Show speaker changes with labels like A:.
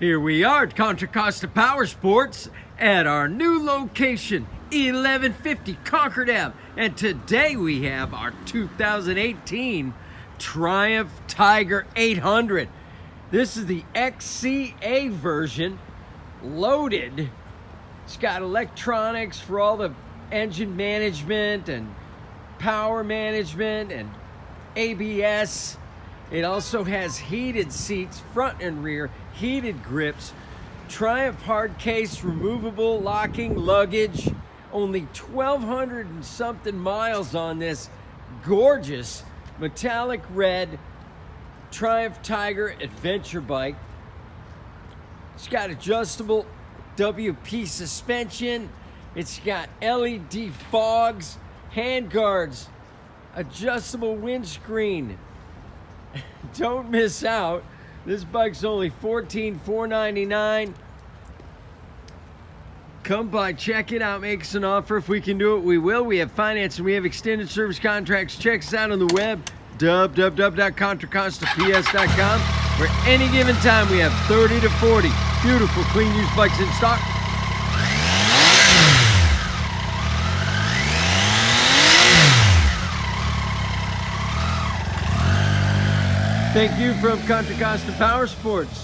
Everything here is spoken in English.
A: Here we are at Contra Costa Powersports at our new location, 1150 Concord Ave. And today we have our 2018 Triumph Tiger 800. This is the XCA version, loaded. It's got electronics for all the engine management and power management and ABS. It also has heated seats, front and rear, heated grips, Triumph hard case, removable locking luggage. Only 1,200 and something miles on this gorgeous metallic red Triumph Tiger adventure bike. It's got adjustable WP suspension. It's got LED fogs, hand guards, adjustable windscreen. Don't miss out. This bike's only $14,499. Come by, check it out, make us an offer. If we can do it, we will. We have financing, we have extended service contracts. Check us out on the web, www.contracostaps.com. For any given time, we have 30 to 40 beautiful, clean used bikes in stock. Thank you from Contra Costa Powersports.